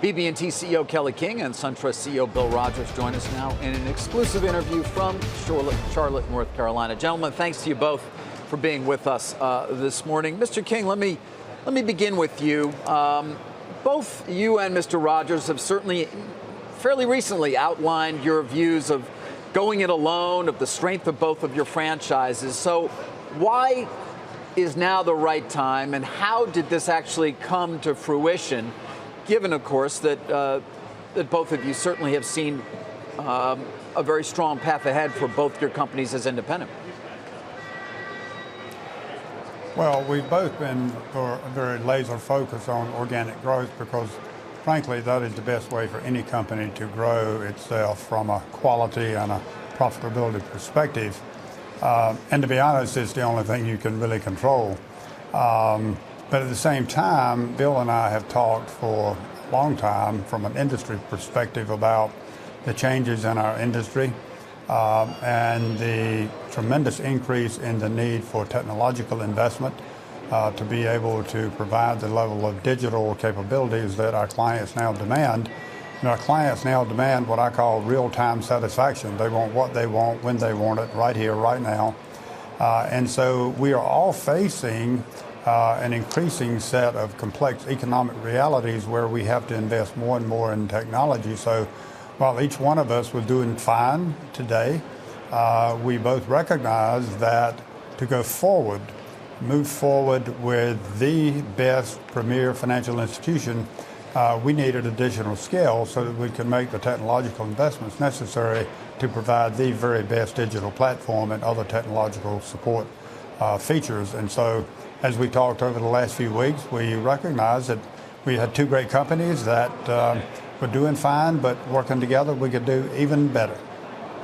bb&T CEO Kelly King and SunTrust CEO Bill Rogers join us now in an exclusive interview from Charlotte, North Carolina. Gentlemen, thanks to you both for being with us this morning. Mr. King, let me begin with you. Both you and Mr. Rogers have certainly fairly recently outlined your views of going it alone, of the strength of both of your franchises. So why is now the right time, and how did this actually come to fruition, given, of course, that both of you certainly have seen a very strong path ahead for both your companies as independent? Well, we've both been very laser focused on organic growth because, frankly, that is the best way for any company to grow itself from a quality and a profitability perspective. And to be honest, it's the only thing you can really control. But at the same time, Bill and I have talked for a long time from an industry perspective about the changes in our industry and the tremendous increase in the need for technological investment to be able to provide the level of digital capabilities that our clients now demand. And our clients now demand what I call real-time satisfaction. They want what they want, when they want it, right here, right now. And so we are all facing an increasing set of complex economic realities where we have to invest more and more in technology. So while each one of us was doing fine today, we both recognize that to go forward, move forward with the best premier financial institution, we needed additional scale so that we could make the technological investments necessary to provide the very best digital platform and other technological support features. And so as we talked over the last few weeks, we recognized that we had two great companies that were doing fine, but working together we could do even better.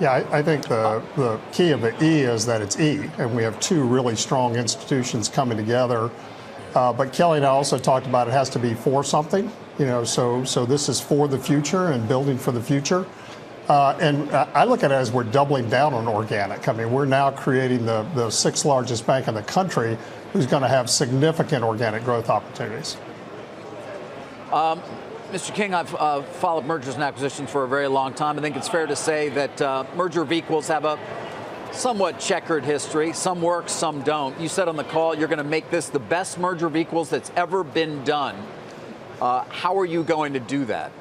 Yeah, I think the key of the E is that it's E, and we have two really strong institutions coming together. But Kelly and I also talked about it has to be for something, so this is for the future and building for the future. And I look at it as we're doubling down on organic. I mean, we're now creating the sixth largest bank in the country who's going to have significant organic growth opportunities. Mr. King, I've followed mergers and acquisitions for a very long time. I think it's fair to say that merger of equals have a somewhat checkered history. Some work, some don't. You said on the call you're going to make this the best merger of equals that's ever been done. How are you going to do that?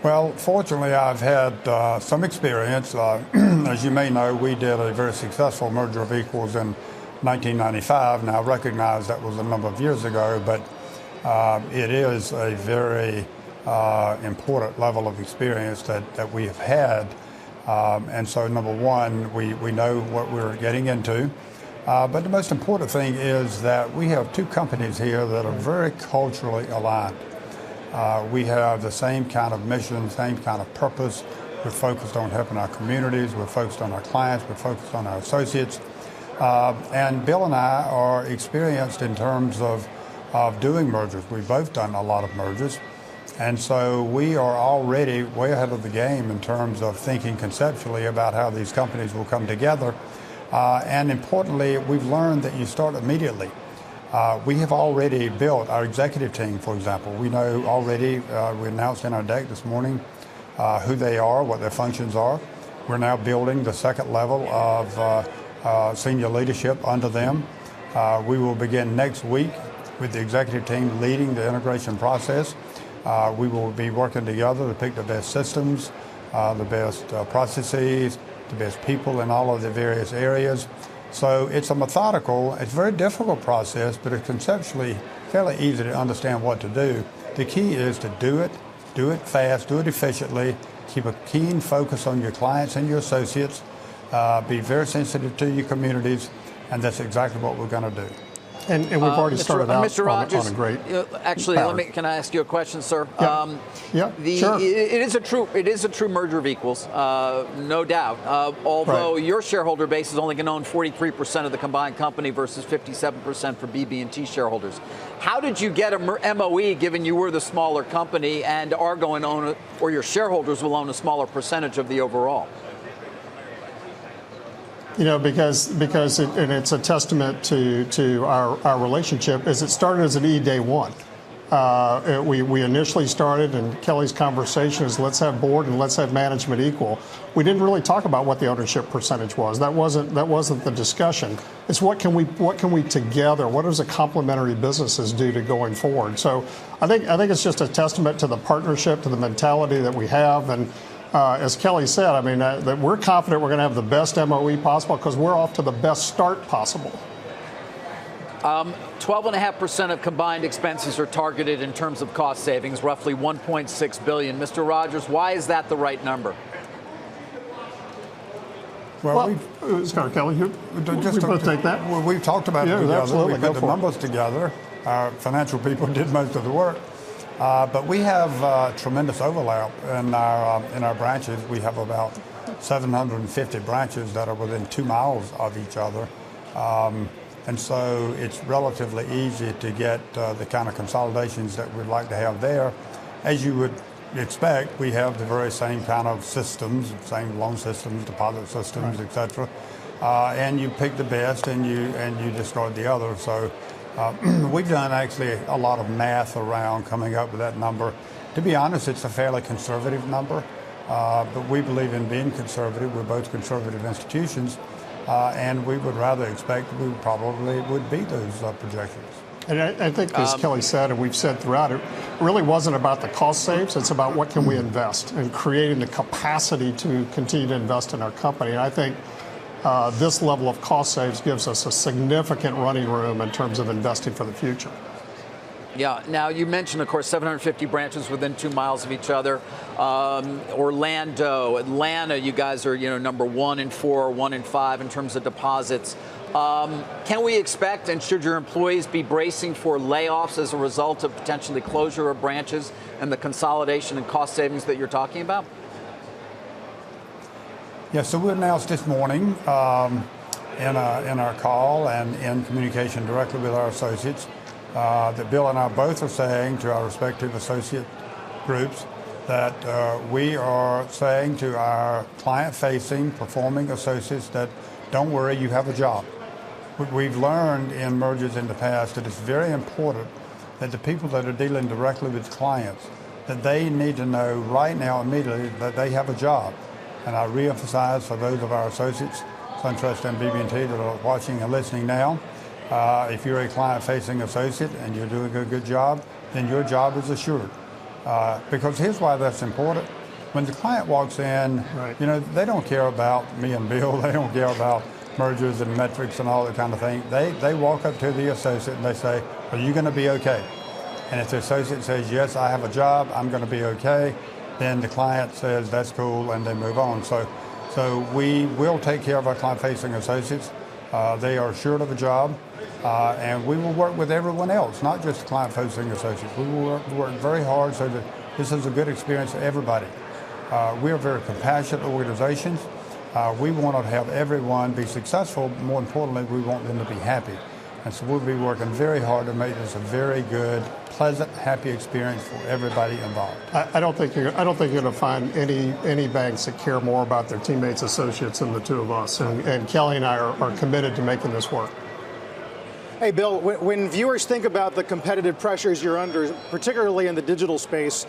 Well, fortunately, I've had some experience. As you may know, we did a very successful merger of equals in 1995. Now, I recognize that was a number of years ago, but it is a very important level of experience that we have had. And so, number one, we know what we're getting into. But the most important thing is that we have two companies here that are very culturally aligned. We have the same kind of mission, same kind of purpose. We're focused on helping our communities. We're focused on our clients. We're focused on our associates. And Bill and I are experienced in terms of doing mergers. We've both done a lot of mergers. And so we are already way ahead of the game in terms of thinking conceptually about how these companies will come together. And importantly, we've learned that you start immediately. We have already built our executive team, for example. We know already, we announced in our deck this morning who they are, what their functions are. We're now building the second level of senior leadership under them. We will begin next week with the executive team leading the integration process. We will be working together to pick the best systems, the best processes, the best people in all of the various areas. So it's a methodical, it's a very difficult process, but it's conceptually fairly easy to understand what to do. The key is to do it fast, do it efficiently, keep a keen focus on your clients and your associates, be very sensitive to your communities, and that's exactly what we're going to do. And we've already started out Mr. Rogers, on a great. Actually, can I ask you a question, sir? Yeah, sure. It is a true merger of equals, no doubt. Although your shareholder base is only going to own 43% of the combined company versus 57% for bb&T shareholders. How did you get a MOE, given you were the smaller company and are going to own, or your shareholders will own a smaller percentage of the overall? Because it's a testament to our relationship, is it started as an E day one. We initially started, and Kelly's conversation is let's have board and let's have management equal. We didn't really talk about what the ownership percentage was. That wasn't the discussion. It's what can we together? What does a complementary businesses do to going forward? So I think it's just a testament to the partnership, to the mentality that we have, and as Kelly said, I mean that we're confident we're going to have the best MOE possible because we're off to the best start possible. 12.5% of combined expenses are targeted in terms of cost savings, roughly $1.6 billion. Mr. Rogers, why is that the right number? Well, Scott Kelly, we both take that. We've talked about it together. Absolutely. We put the numbers together. Our financial people did most of the work. But we have tremendous overlap in our branches. We have about 750 branches that are within 2 miles of each other. And so it's relatively easy to get the kind of consolidations that we'd like to have there. As you would expect, we have the very same kind of systems, same loan systems, deposit systems, right, et cetera. And you pick the best and you discard the other. So we've done actually a lot of math around coming up with that number. To be honest, it's a fairly conservative number, but we believe in being conservative. We're both conservative institutions, and we would rather expect we probably would beat those projections. And I think, as Kelly said, and we've said throughout, it really wasn't about the cost saves. It's about what can we invest and creating the capacity to continue to invest in our company. And I think this level of cost saves gives us a significant running room in terms of investing for the future. Yeah. Now, you mentioned, of course, 750 branches within 2 miles of each other. Orlando, Atlanta, you guys are, number 1 and 4, 1 and 5 in terms of deposits. Can we expect, and should your employees be bracing for layoffs as a result of potentially closure of branches and the consolidation and cost savings that you're talking about? Yeah, so we announced this morning in our call and in communication directly with our associates that Bill and I both are saying to our respective associate groups that we are saying to our client-facing, performing associates that don't worry, you have a job. We've learned in mergers in the past that it's very important that the people that are dealing directly with clients, that they need to know right now immediately that they have a job. And I reemphasize for those of our associates, SunTrust and bb&T that are watching and listening now, if you're a client-facing associate and you're doing a good job, then your job is assured. Because here's why that's important. When the client walks in, right, they don't care about me and Bill. They don't care about mergers and metrics and all that kind of thing. They walk up to the associate and they say, are you going to be okay? And if the associate says, yes, I have a job, I'm going to be okay, then the client says, that's cool, and they move on. So we will take care of our client-facing associates. They are assured of a job, and we will work with everyone else, not just client-facing associates. We will work very hard so that this is a good experience for everybody. We are very compassionate organizations. We want to have everyone be successful. More importantly, we want them to be happy. And so we'll be working very hard to make this a very good, pleasant, happy experience for everybody involved. I don't think you're going to find any banks that care more about their teammates, associates than the two of us. And Kelly and I are committed to making this work. Hey, Bill, when viewers think about the competitive pressures you're under, particularly in the digital space,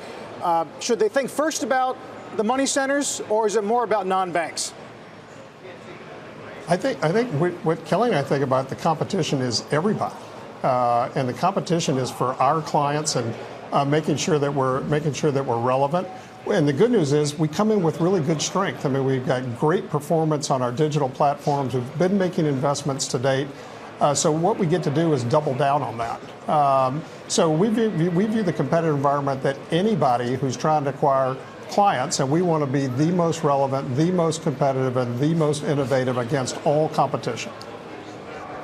should they think first about the money centers, or is it more about non-banks? I think what Kelly and I think about the competition is everybody, and the competition is for our clients and making sure that we're relevant. And the good news is we come in with really good strength. I mean, we've got great performance on our digital platforms. We've been making investments to date. So what we get to do is double down on that. So we view the competitive environment that anybody who's trying to acquire clients, and we want to be the most relevant, the most competitive, and the most innovative against all competition.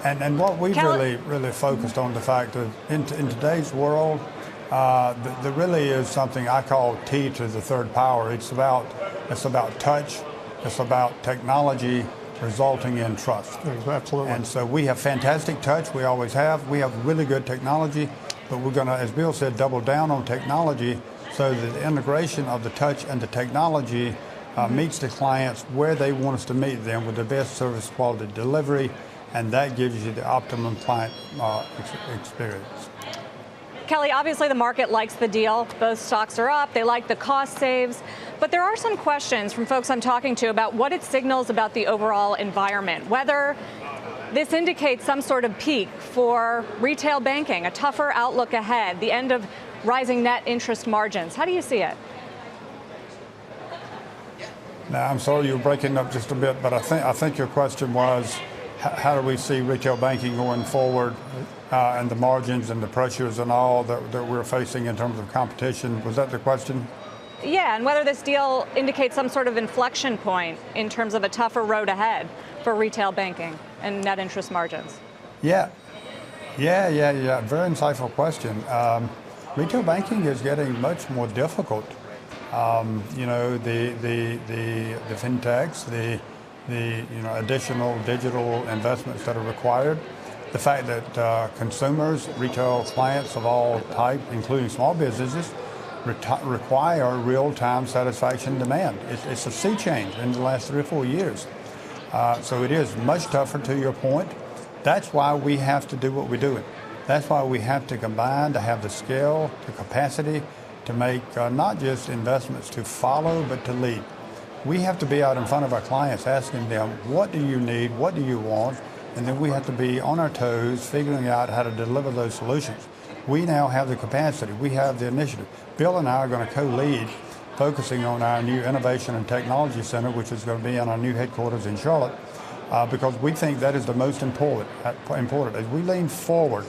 And what we really focused on the fact that in today's world, there really is something I call T to the third power. It's about touch, it's about technology resulting in trust. Absolutely. And so we have fantastic touch, we always have. We have really good technology, but we're going to, as Bill said, double down on technology so that the integration of the touch and the technology meets the clients where they want us to meet them with the best service quality delivery, and that gives you the optimum client experience. Kelly, obviously the market likes the deal. Both stocks are up. They like the cost saves. But there are some questions from folks I'm talking to about what it signals about the overall environment, whether this indicates some sort of peak for retail banking, a tougher outlook ahead, the end of rising net interest margins. How do you see it? Now, I'm sorry you were breaking up just a bit, but I think your question was, how do we see retail banking going forward, and the margins and the pressures and all that we're facing in terms of competition? Was that the question? Yeah, and whether this deal indicates some sort of inflection point in terms of a tougher road ahead for retail banking and net interest margins. Yeah. Very insightful question. Retail banking is getting much more difficult. You know, the fintechs, the additional digital investments that are required, the fact that consumers, retail clients of all type, including small businesses, require real-time satisfaction demand. It's a sea change in the last 3 or 4 years. So it is much tougher, to your point. That's why we have to do what we're doing. That's why we have to combine, to have the skill, the capacity to make not just investments to follow, but to lead. We have to be out in front of our clients asking them, what do you need, what do you want? And then we have to be on our toes figuring out how to deliver those solutions. We now have the capacity, we have the initiative. Bill and I are going to co-lead, focusing on our new Innovation and Technology Center, which is going to be in our new headquarters in Charlotte, because we think that is the most important. As we lean forward,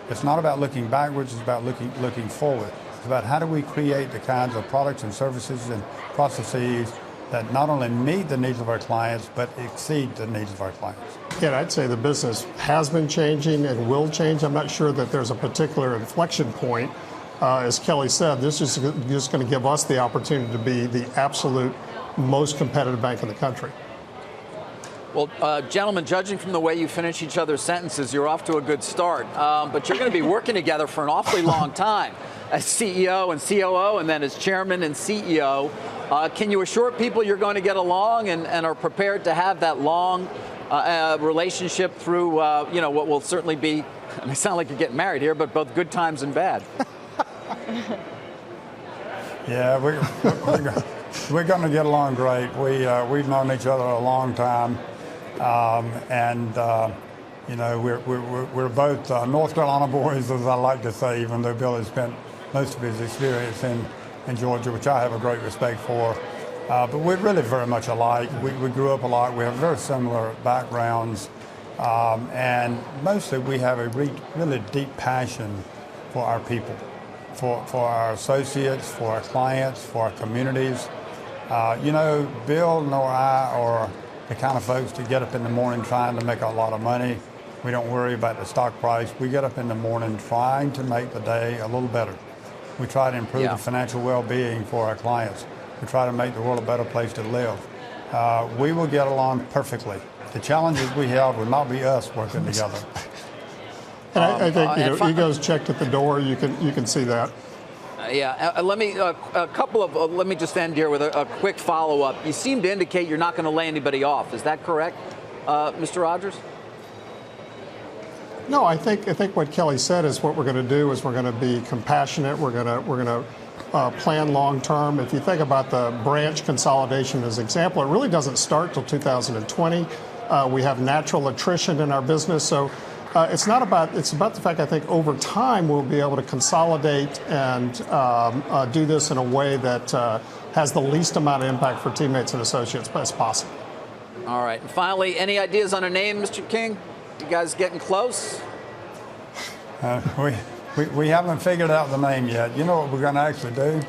it's not about looking backwards, it's about looking forward. It's about how do we create the kinds of products and services and processes that not only meet the needs of our clients, but exceed the needs of our clients. Yeah, I'd say the business has been changing and will change. I'm not sure that there's a particular inflection point. As Kelly said, this is just going to give us the opportunity to be the absolute most competitive bank in the country. Well, gentlemen, judging from the way you finish each other's sentences, you're off to a good start. But you're going to be working together for an awfully long time as CEO and COO, and then as chairman and CEO. Can you assure people you're going to get along and are prepared to have that long relationship through, what will certainly be, it may sound like you're getting married here, but both good times and bad? Yeah, we're going to get along great. We've known each other a long time, we're both North Carolina boys, as I like to say, even though Bill has spent most of his experience in Georgia, which I have a great respect for. But we're really very much alike. We grew up alike. We have very similar backgrounds, and mostly we have a really deep passion for our people. For our associates, for our clients, for our communities. Bill nor I are the kind of folks to get up in the morning trying to make a lot of money. We don't worry about the stock price. We get up in the morning trying to make the day a little better. We try to improve the financial well-being for our clients. We try to make the world a better place to live. We will get along perfectly. The challenges we have will not be us working together. And I think ego's checked at the door. You can see that. Let me just end here with a quick follow-up. You seem to indicate you're not going to lay anybody off. Is that correct, Mr. Rogers? No, I think what Kelly said is what we're going to do is we're going to be compassionate. We're going to plan long term. If you think about the branch consolidation as an example, it really doesn't start till 2020. We have natural attrition in our business, so. It's about the fact I think over time we'll be able to consolidate and do this in a way that has the least amount of impact for teammates and associates as possible. All right. And finally, any ideas on a name, Mr. King? You guys getting close? We haven't figured out the name yet. You know what we're going to actually do?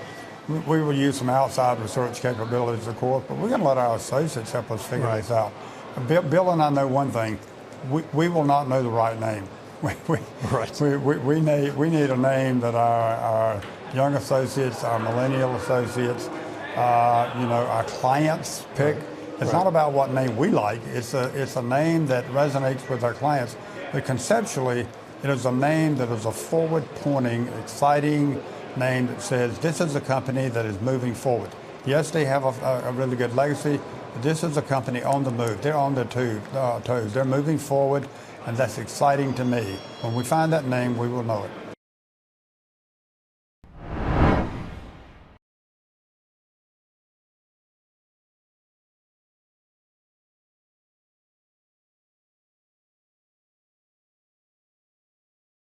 We will use some outside research capabilities, of course, but we're going to let our associates help us figure this out. Bill and I know one thing. We will not know the right name. We need a name that our young associates, our millennial associates, our clients pick. It's not about what name we like. It's a name that resonates with our clients. But conceptually, it is a name that is a forward-pointing, exciting name that says this is a company that is moving forward. Yes, they have a really good legacy. This is a company on the move. They're on their toes. They're moving forward, and that's exciting to me. When we find that name, we will know it.